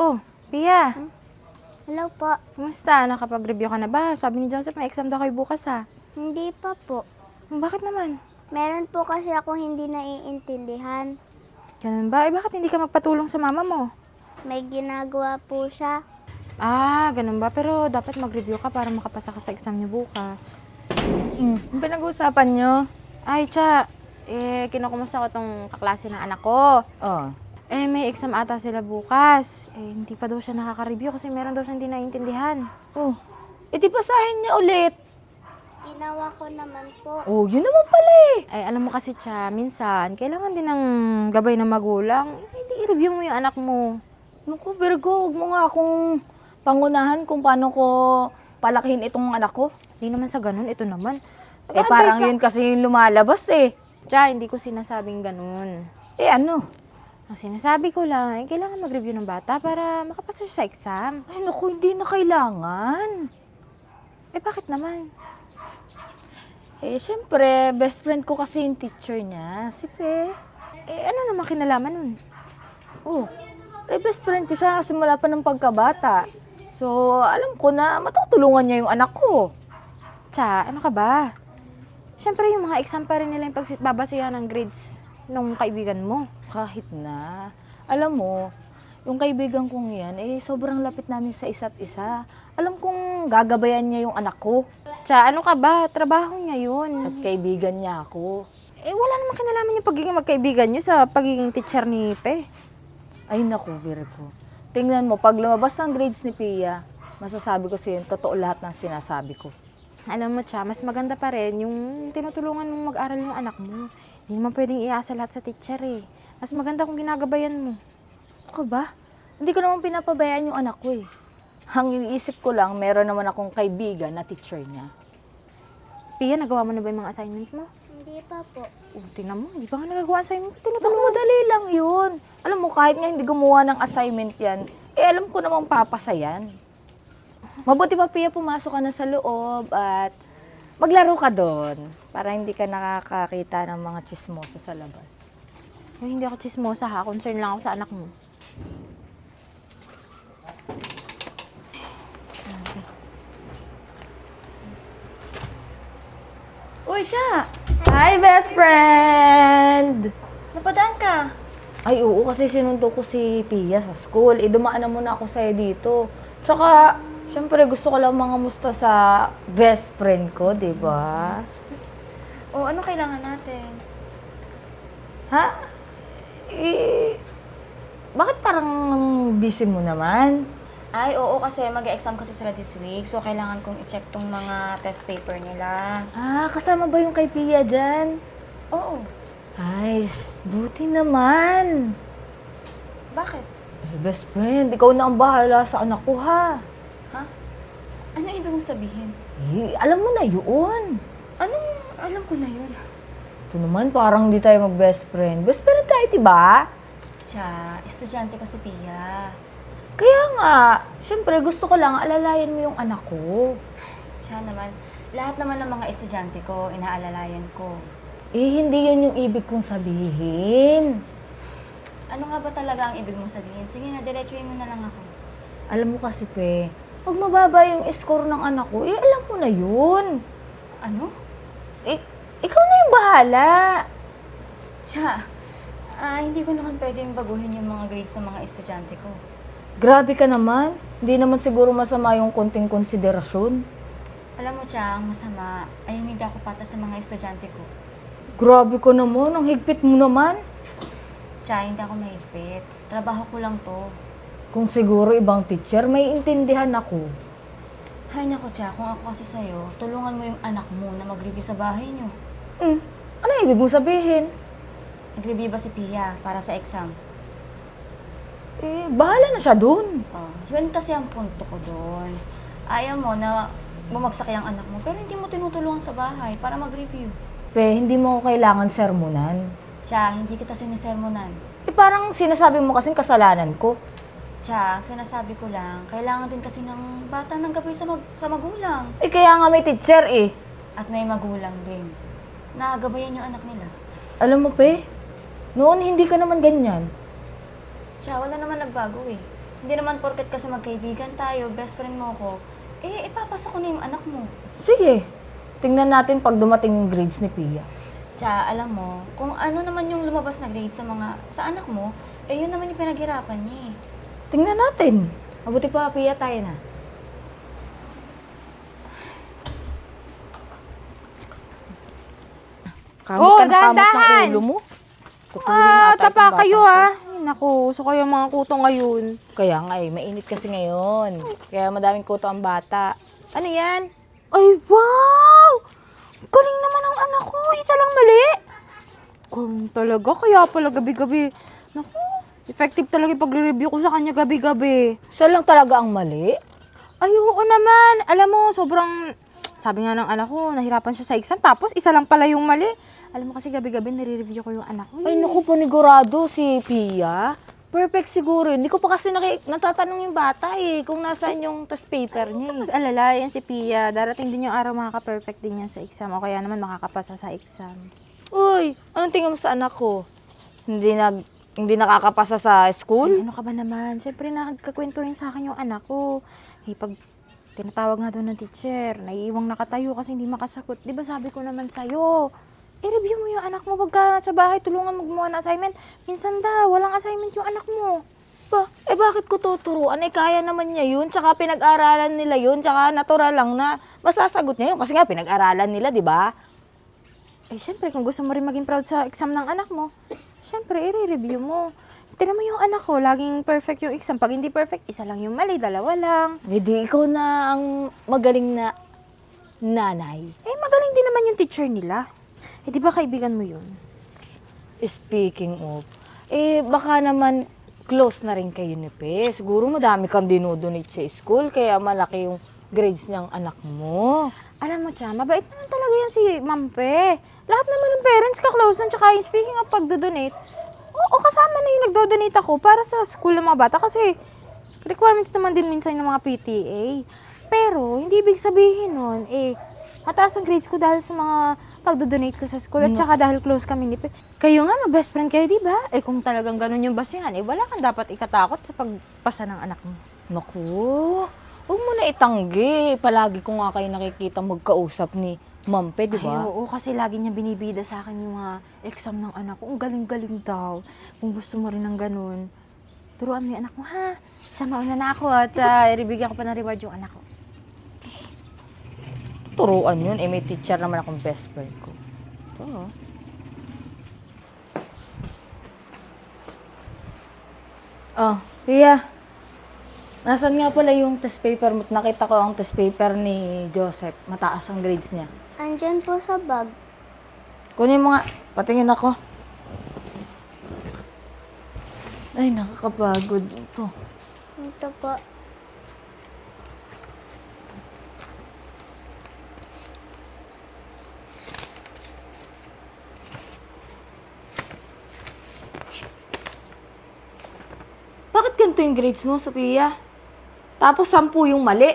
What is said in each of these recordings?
Oh, Pia. Hello po. Kumusta? Nakapag-review ka na ba? Sabi ni Joseph, may exam daw kayo bukas ha. Hindi pa po. Bakit naman? Meron po kasi akong hindi naiintindihan. Ganun ba? Bakit hindi ka magpatulong sa mama mo? May ginagawa po siya. Ganun ba? Pero dapat mag-review ka para makapasa ka sa exam niyo bukas. Ang pinag-uusapan niyo? Ay, kinukumusta ko tong kaklase ng anak ko. Oh. May exam ata sila bukas. Hindi pa daw siya nakaka-review kasi meron daw siya hindi naiintindihan. Oh. Di basahin niya ulit. Ginawa ko naman po. Oh, yun naman pala eh. Alam mo kasi, minsan, kailangan din ng gabay ng magulang. Hindi i-review mo yung anak mo. Naku, Virgo, huwag mo nga akong pangunahan kung paano ko palakihin itong anak ko. Hindi naman sa ganun, ito naman. Parang yun kasi yung lumalabas eh. Hindi ko sinasabing ganun. Ano? Ang sinasabi ko lang, kailangan mag-review ng bata para makapasa siya sa exam. Ay, naku, hindi na kailangan. Bakit naman? Siyempre, best friend ko kasi yung teacher niya, si Pe. Ano naman kinalaman nun? Oh, best friend ko siya simula pa ng pagkabata. So, alam ko na matutulungan niya yung anak ko. Ano ka ba? Siyempre, yung mga exam pa rin nila yung pagbabasihan ng grades nung kaibigan mo. Kahit na, alam mo, yung kaibigan kong yan, sobrang lapit namin sa isa't isa. Alam kong gagabayan niya yung anak ko. Ano ka ba? Trabaho niya yun. At kaibigan niya ako. Wala namang kinalaman yung pagiging magkaibigan niyo sa pagiging teacher ni Pe. Ay naku, Virgo. Tingnan mo, pag lumabas ang grades ni Pia, masasabi ko sa'yo, totoo lahat ng sinasabi ko. Alam mo, mas maganda pa rin yung tinutulungan mong mag-aral yung anak mo. Hindi naman pwedeng iasa lahat sa teacher eh. Mas maganda kung ginagabayan mo. Ako ba? Hindi ko naman pinapabayaan yung anak ko eh. Ang iniisip ko lang, meron naman akong kaibigan na teacher niya. Pia, nagawa mo na ba yung mga assignment mo? Hindi pa po. Tingnan mo, hindi pa nga nagagawa ang assignment. Naku, madali lang yun. Alam mo, kahit nga hindi gumawa ng assignment yan, alam ko namang papasa yan. Mabuti pa, Pia, pumasok ka na sa loob at maglaro ka doon para hindi ka nakakakita ng mga chismosa sa labas. Hindi ako chismosa ha, concern lang ako sa anak mo. Uy, siya! Hi, best friend! Napadaan ka? Ay, oo, kasi sinundo ko si Pia sa school. Dumaan na muna ako sa'yo dito. Tsaka, syempre gusto ko lang mga musta sa best friend ko, di ba? Ano kailangan natin? Ha? Bakit parang busy mo naman? Ay, oo, kasi mag-exam kasi sila this week. So, kailangan kong i-check tong mga test paper nila. Kasama ba yung kay Pia dyan? Oo. Ay, buti naman. Bakit? Best friend, ikaw na ang bahala sa anak ko, ha? Ha? Ano ibig mong sabihin? Alam mo na yun. Anong alam ko na yun? Ito naman, parang di tayo mag-best friend. Best friend tayo, diba? Estudyante ko si Pia. Kaya nga, syempre gusto ko lang alalayan mo yung anak ko. Naman, lahat naman ng mga estudyante ko, inaalalayan ko. Hindi yun yung ibig kong sabihin. Ano nga ba talaga ang ibig mong sabihin? Sige na, diretsuhin mo na lang ako. Alam mo kasi, Pe, pag mababa yung score ng anak ko, alam mo na yun. Ano? Ikaw na yung bahala. Hindi ko naman pwedeng baguhin yung mga grades ng mga estudyante ko. Grabe ka naman. Hindi naman siguro masama yung konting konsiderasyon. Alam mo, ang masama ay yung hindi ako patas sa mga estudyante ko. Grabe ka naman. Ang higpit mo naman. Hindi ako mahigpit. Trabaho ko lang to. Kung siguro ibang teacher, may intindihan ako. Hay nako, kung ako kasi sa'yo, tulungan mo yung anak mo na mag-review sa bahay niyo. Ano ibig mo sabihin? Nag-review ba si Pia para sa exam? Bahala na siya dun. Yun kasi ang punto ko doon. Ayaw mo na bumagsak yung anak mo, pero hindi mo tinutulungan sa bahay para mag-review. Pe, hindi mo ako kailangan sermonan. Hindi kita sinisermonan. Parang sinasabi mo kasing kasalanan ko. Ang sinasabi ko lang, kailangan din kasi ng bata ng gabay sa magulang. Kaya nga may teacher At may magulang din. Nagabayan yung anak nila. Alam mo, Pe, noon hindi ka naman ganyan. Wala naman nagbago eh. Hindi naman porket kasi magkaibigan tayo, best friend mo ko, eh, ipapasa ko na yung anak mo. Sige, tingnan natin pag dumating yung grades ni Pia. Tsaka, alam mo, kung ano naman yung lumabas na grade sa anak mo, eh, yun naman yung pinaghirapan niya eh. Tingnan natin. Mabuti pa, Pia, tayo na. Oh, Kamot ka na kamot dahan-dahan! ng ulo mo. Kukunin ata itong Tapa bata kayo ko. ha. Ay, naku, so kayo mga kuto ngayon. Kaya nga eh, mainit kasi ngayon. Kaya madaming kuto ang bata. Ano yan? Ay, wow! Galing naman ang anak ko. Isa lang mali. Galing talaga. Kaya pala gabi-gabi. Naku, effective talaga yung pagre-review ko sa kanya gabi-gabi. Siya lang talaga ang mali. Ay, oo naman. Alam mo, sobrang... Sabi nga ng anak ko, nahirapan siya sa exam. Tapos, isa lang pala yung mali. Alam mo kasi gabi-gabi, nire-review ko yung anak ko. Ay, naku, panigurado si Pia. Perfect siguro. Hindi ko pa kasi natatanong yung bata eh, kung nasaan yung test paper niya eh. Mag-alala, yan si Pia. Darating din yung araw makaka-perfect din yan sa exam. O kaya naman makakapasa sa exam. Uy, anong tingin mo sa anak ko? Hindi nakakapasa sa Ay, school? ano ka ba naman? Siyempre, nagkakwento rin sa akin yung anak ko. Eh, pag tinatawag nga doon ng teacher, naiiwang nakatayo kasi hindi makasagot. Di ba sabi ko naman sa'yo, i-review mo yung anak mo pagka sa bahay, tulungan mo gumawa ng assignment. Minsan daw, walang assignment yung anak mo. Ba, bakit ko tuturuan? Eh, kaya naman niya yun. Tsaka pinag-aralan nila yun. Tsaka natural lang na masasagot niya yun. Kasi nga, pinag-aralan nila, di ba? Eh, siyempre, kung gusto mo rin maging proud sa exam ng anak mo, siyempre, i-review mo. Tignan mo yung anak ko, laging perfect yung exam. Pag hindi perfect, isa lang yung mali, dalawa lang. Hindi, ikaw na ang magaling na nanay. Eh, magaling din naman yung teacher nila. Eh, di ba kaibigan mo yun? Speaking of, eh, baka naman close na rin kayo ni Pe. Siguro madami kang dinodonate sa school, kaya malaki yung grades niyang anak mo. Alam mo, Cha, mabait naman talaga yan si Ma'am Pe. Lahat naman ng parents ka-close nun. Tsaka yung speaking of pagdodonate, oo, kasama na yung nagdodonate ako para sa school ng mga bata kasi requirements naman din minsan ng mga PTA. Pero, hindi ibig sabihin nun, eh, mataas ang grades ko dahil sa mga pagdodonate ko sa school at saka dahil close kami ni Pe. Kayo nga, mag-best friend kayo, di ba? Eh, kung talagang ganun yung basihan, eh, wala kang dapat ikatakot sa pagpasa ng anak mo. Naku, huwag mo na itanggi. Palagi ko nga kayo nakikita magkausap ni Ma'am Pe, di Ay, ba? oo, kasi lagi niya binibida sa akin yung mga exam ng anak ko. Ang galing-galing daw. Kung gusto mo rin ng ganun, turuan mo yung anak mo, ha? Siya, mauna na ako at ibigyan ko pa ng reward yung anak ko. Turuan yun. Eh, may teacher naman akong best friend ko. Oo. Oh, Pia. Nasaan nga pala yung test paper mo? Nakita ko ang test paper ni Joseph. Mataas ang grades niya. Andyan po sa bag. Kunin mo nga. Patingin ako. Ay, nakakapagod ito. Ito po. Bakit ganito yung grades mo, Sophia? Tapos 10 yung mali.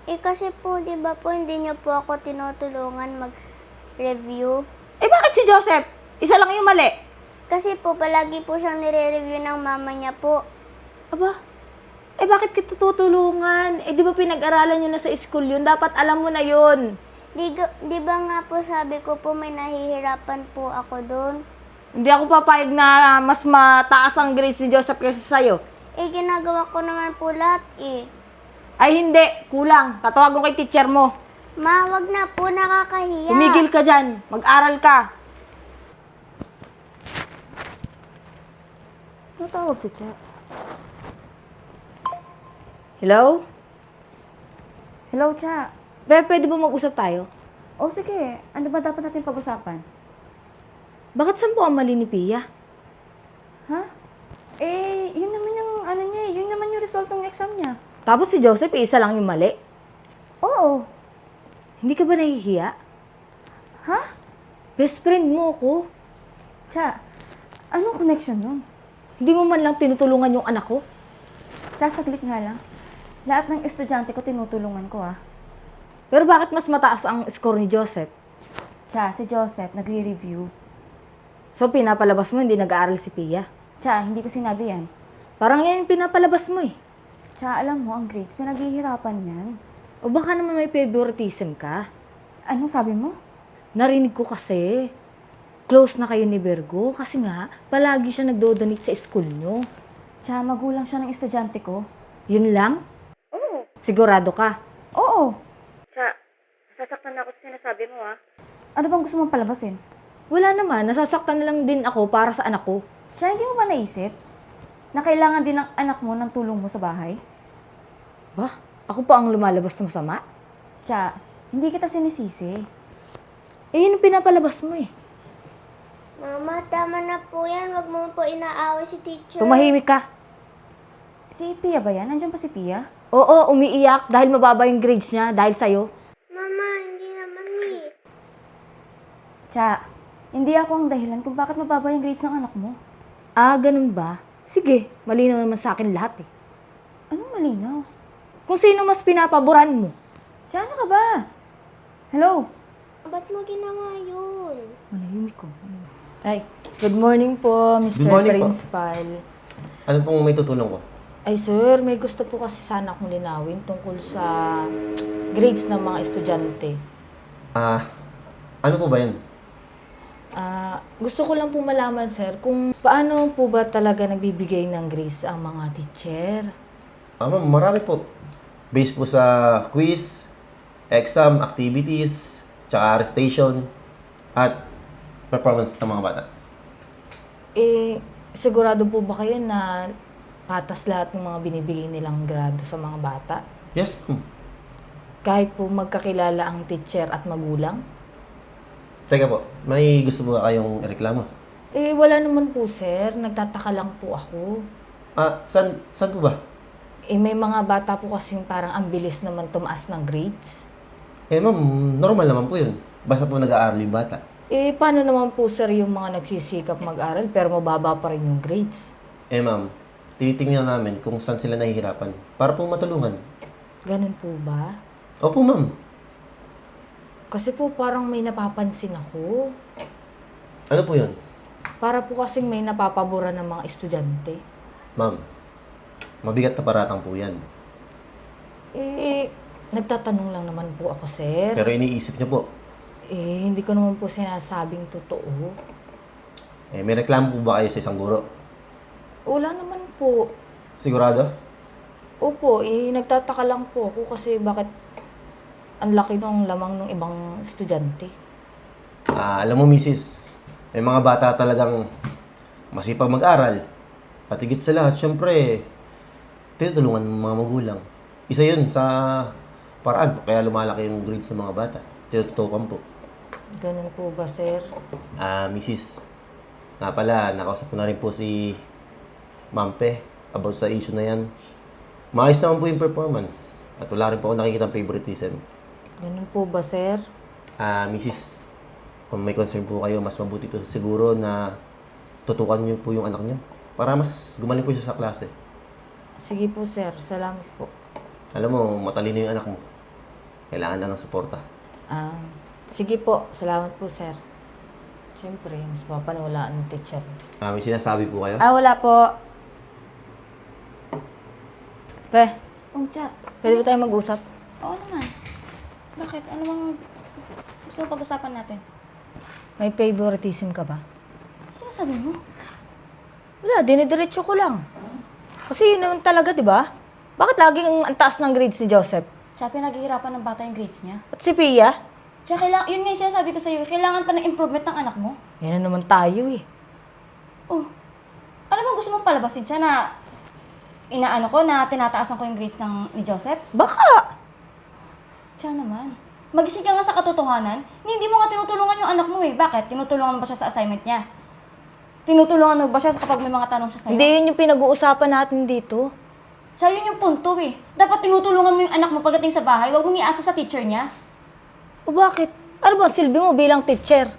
Eh kasi po, di ba po, hindi niyo po ako tinutulungan mag-review. Eh, bakit si Joseph? Isa lang yung mali. Kasi po, palagi po siyang nire-review ng mama niya po. Aba, eh bakit kita tutulungan? Eh, di ba pinag-aralan nyo na sa school yun? Dapat alam mo na yun. Di ba nga po sabi ko po may nahihirapan po ako doon? Hindi ako papayag na mas mataas ang grades ni Joseph kaysa sa'yo. Eh, ginagawa ko naman po lahat eh. Ay, hindi. Kulang. Tatawag ko kay teacher mo. Ma, wag na po, nakakahiya. Tumigil ka dyan. Mag-aral ka. Natawag si Cha. Hello? Hello, Cha. Pwede ba mag-usap tayo? O sige, ano ba dapat natin pag-usapan? Bakit 10 ang mali ni Pia? Ha? Eh, yun naman yung ano niya, yun naman yung result ng exam niya. Tapos si Joseph, isa lang yung mali. Oo. Hindi ka ba nahihiya? Ha? Best friend mo ko. Cha, anong connection nun? Hindi mo man lang tinutulungan yung anak ko. Cha, saglit nga lang. Lahat ng estudyante ko tinutulungan ko ah. Pero bakit mas mataas ang score ni Joseph? Cha, si Joseph nagre-review. So, pinapalabas mo, hindi nag-aaral si Pia. Cha, hindi ko sinabi yan. Parang yan yung pinapalabas mo eh. Tsaka alam mo, ang grades, pinaghihirapan yan. O baka naman may favoritism ka? Anong sabi mo? Narinig ko kasi, close na kayo ni Virgo kasi nga, palagi siya nagdo-donate sa school nyo. Tsaka magulang siya ng estudyante ko. Yun lang? Oo. Sigurado ka? Oo. Sasaktan ako sa sinasabi mo Ano bang gusto mong palabasin? Wala naman, nasasaktan na lang din ako para sa anak ko. Tsaka hindi mo ba naisip na kailangan din ng anak mo ng tulong mo sa bahay? Ba? Ako pa ang lumalabas ng masama? Tsaka, hindi kita sinisisi. Eh, yun ang pinapalabas mo eh. Mama, tama na po yan. Wag mo po inaaway si teacher. Tumahimik ka. Si Pia ba yan? Nandiyan pa si Pia? Oo, umiiyak dahil mababa yung grades niya dahil sa'yo. Mama, hindi naman eh. Tsaka, hindi ako ang dahilan kung bakit mababa yung grades ng anak mo. Ah, ganun ba? Sige, malinaw naman sa akin lahat eh. Anong malinaw? Kung sino mas pinapaboran mo. Tsaka ano ka ba? Hello? Ba't mo ginawa yun? Manahimik ko. Ay, good morning po, Mr. Good morning po. Principal. Ano pong may tutulong ko? Ay sir, may gusto po kasi sana akong linawin tungkol sa grades ng mga estudyante. Ano po ba yan? Gusto ko lang po malaman sir kung paano po ba talaga nagbibigay ng grades ang mga teacher. Ma'am, marami po. Based po sa quiz, exam, activities, tsaka restation, at performance ng mga bata. Eh, sigurado po ba kayo na patas lahat ng mga binibigay nilang grado sa mga bata? Yes, ma'am. Kahit po magkakilala ang teacher at magulang? Teka po, may gusto po ba kayong reklamo? Eh, wala naman po sir. Nagtataka lang po ako. Saan po ba? Eh, may mga bata po kasing parang ang bilis naman tumaas ng grades. Eh ma'am, normal naman po yun. Basta po nag-aaral yung bata. Eh, paano naman po sir yung mga nagsisikap mag-aral pero mababa pa rin yung grades? Eh ma'am, tinitingnan namin kung saan sila nahihirapan para po matulungan. Ganun po ba? Opo ma'am. Kasi po parang may napapansin ako. Ano po yun? Para po kasing may napapabura ng mga estudyante. Ma'am, mabigat na paratang po yan. Eh, nagtatanong lang naman po ako sir. Pero iniisip niyo po. Eh, hindi ko naman po sinasabing totoo. Eh, may reklamo po ba kayo sa isang guro? Wala naman po. Sigurado? Opo, eh, nagtataka lang po ako kasi bakit ang laki ng lamang ng ibang estudyante. Alam mo, misis, may mga bata talagang masipag mag-aral. At higit sa lahat, syempre, tinutulungan ng mga magulang. Isa yun sa paraan po, kaya lumalaki yung grades ng mga bata. Tinututukan po. Ganun po ba, sir? Misis, nga pala, nakausap ko na rin po si Mampe about sa issue na yan. Maayos naman po yung performance. At wala rin po ako nakikita favoritism. Ganun po ba, sir? Misis, kung may concern po kayo, mas mabuti po siguro na tutukan niyo po yung anak niyo para mas gumaling po siya sa klase. Sige po, sir. Salamat po. Alam mo, matalino yung anak mo. Kailangan na ng suporta. Sige po. Salamat po, sir. Siyempre, mas mapaniwalaan ng teacher. May sinasabi po kayo? Wala po. Pe, Oh, Cha. pwede ba tayo mag-usap? Oo naman. Bakit? Ano bang gusto mo pag-usapan natin? May favoritism ka ba? Ano sinasabi mo? Wala, dinidiretso ko lang. Kasi yun naman talaga, di ba? Bakit laging ang taas ng grades ni Joseph? Siya pinaghihirapan ng bata yung grades niya. At si Pia? Tsaka yun nga yung sinasabi ko sa'yo, kailangan pa ng improvement ng anak mo. Yan na naman tayo eh. Oh, ano bang gusto mong palabasin siya na inaano ko na tinataasan ko yung grades ni Joseph? Baka! Siya naman. Magising ka nga sa katotohanan, hindi mo nga tinutulungan yung anak mo eh. Bakit? Tinutulungan mo ba siya sa assignment niya? Tinutulungan mo ba siya kapag may mga tanong siya sa'yo? Hindi yun yung pinag-uusapan natin dito. Siya yun yung punto eh. Dapat tinutulungan mo yung anak mo pagdating sa bahay, huwag mong iasa sa teacher niya. O bakit? Ano ba ang silbi mo bilang teacher?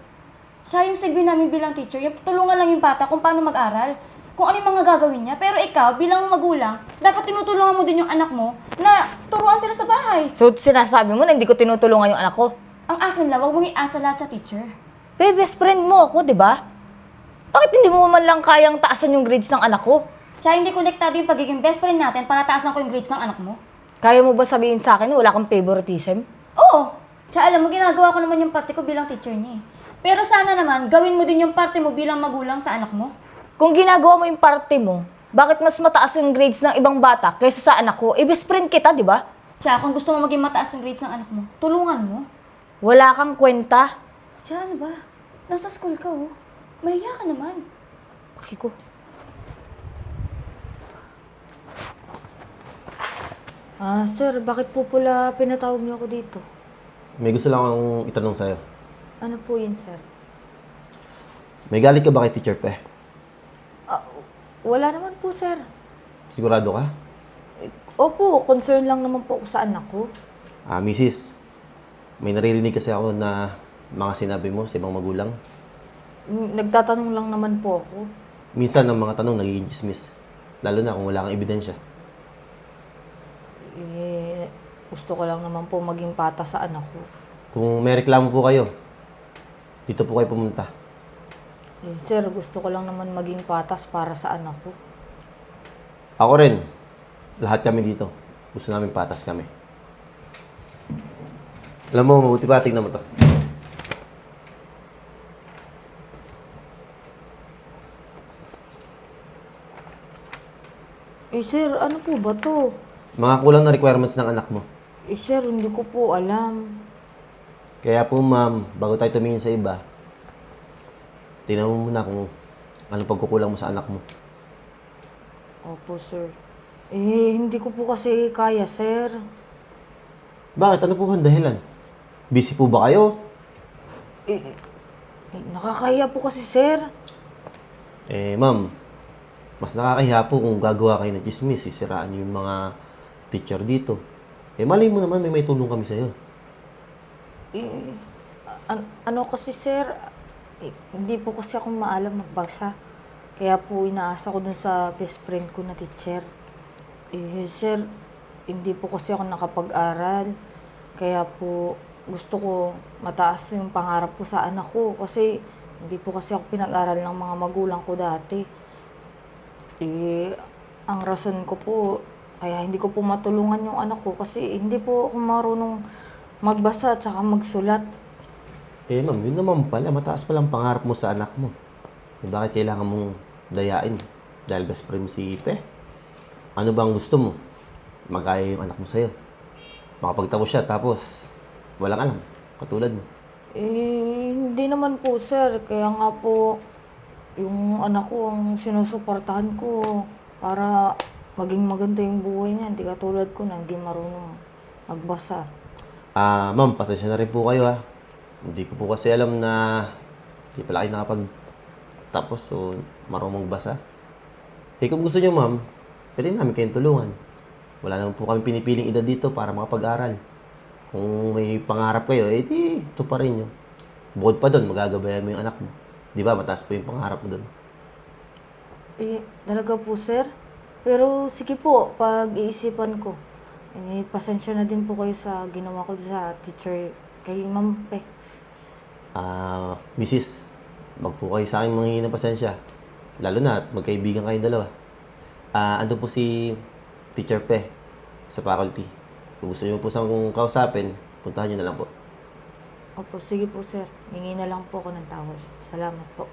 Siya yung silbi namin bilang teacher, yung tulungan lang yung bata kung paano mag-aral. Kung ano yung mga gagawin niya. Pero ikaw, bilang magulang, dapat tinutulungan mo din yung anak mo na turuan sila sa bahay. So, sinasabi mo na hindi ko tinutulungan yung anak ko? Ang akin lang, huwag mong iasa lahat sa teacher. Be, best friend mo ako, di ba? Bakit hindi mo man lang kayang taasan yung grades ng anak ko? Tsaka hindi konektado yung pagiging best friend natin para taasan ko yung grades ng anak mo. Kaya mo ba sabihin sa akin na wala kang favoritism? Oo! Tsaka alam mo, ginagawa ko naman yung parte ko bilang teacher niya eh. Pero sana naman, gawin mo din yung parte mo bilang magulang sa anak mo. Kung ginagawa mo yung parte mo, bakit mas mataas yung grades ng ibang bata kaysa sa anak ko? Eh, best friend kita, di ba? Tsaka kung gusto mo maging mataas yung grades ng anak mo, tulungan mo. Wala kang kwenta. Tsaka ano ba? Nasa school ka oh. Mahiya ka naman. Paki ko. Sir, bakit po pala pinatawag niyo ako dito? May gusto lang akong itanong sa'yo. Ano po yun, sir? May galit ka ba kay Teacher Pe? Wala naman po, sir. Sigurado ka? Opo, concern lang naman po ako sa anak ko. Mrs. May naririnig kasi ako na mga sinabi mo sa ibang magulang. Nagtatanong lang naman po ako. Minsan ang mga tanong nagiging chismis. Lalo na kung wala kang ebidensya. Gusto ko lang naman po maging patas sa anak ko. Kung may reklamo po kayo, dito po kayo pumunta. Sir, gusto ko lang naman maging patas para sa anak ko. Ako rin. Lahat kami dito. Gusto namin patas kami. Alam mo, mabuti pa, tingnan mo to. Sir, ano po ba to? Mga kulang na requirements ng anak mo. Sir, hindi ko po alam. Kaya po, ma'am, bago tayo tumingin sa iba, tingnan mo muna kung anong pagkukulang mo sa anak mo. Opo, sir. Hindi ko po kasi kaya, sir. Bakit? Ano po ang dahilan? Busy po ba kayo? Nakakaya po kasi, sir. Ma'am, mas nakakahiya po kung gagawa kayo ng chismis, sisiraan niyo yung mga teacher dito. Malay mo naman may tulong kami sa'yo. Ano kasi, sir? Hindi po kasi ako maalam magbasa. Kaya po inaasa ko dun sa best friend ko na teacher. Sir, hindi po kasi ako nakapag-aral. Kaya po gusto ko mataas yung pangarap ko sa anak ko. Kasi hindi po kasi ako pinag-aral ng mga magulang ko dati. Ang rason ko po, kaya hindi ko po matulungan yung anak ko kasi hindi po ako marunong magbasa at saka magsulat. Ma'am, yun naman pala. Mataas palang pangarap mo sa anak mo. Bakit kailangan mong dayain? Dahil best friend mo si Ipe? Ano bang gusto mo? Magkaya yung anak mo sa'yo. Makapagtapos siya, tapos walang alam. Katulad mo. Hindi naman po, sir. Kaya nga po, yung anak ko ang sinusuportahan ko para maging maganda yung buhay niya. Hindi katulad ko na hindi marunong magbasa. Ma'am, pasensya na rin po kayo ha. Hindi ko po kasi alam na hindi pala kayo nakapagtapos o marunong magbasa. Kung gusto niyo ma'am, pwede namin kayong tulungan. Wala naman po kami pinipiling edad dito para makapag-aral. Kung may pangarap kayo, di ito pa rin nyo. Bukod pa doon, magagabayan mo yung anak mo. Di ba, mataas po yung pangarap mo doon. Talaga po, sir. Pero sige po, pag-iisipan ko. Pasensya na din po kayo sa ginawa ko sa teacher kay Ma'am Pe. Mrs., wag po kayo sa akin manghingi ng pasensya. Lalo na at magkaibigan kayong dalawa. Andun po si Teacher Pe sa faculty. Kung gusto niyo po siyang kausapin, puntahan niyo na lang po. Opo, sige po, sir. Hingi na lang po ako ng tawad. Salamat po.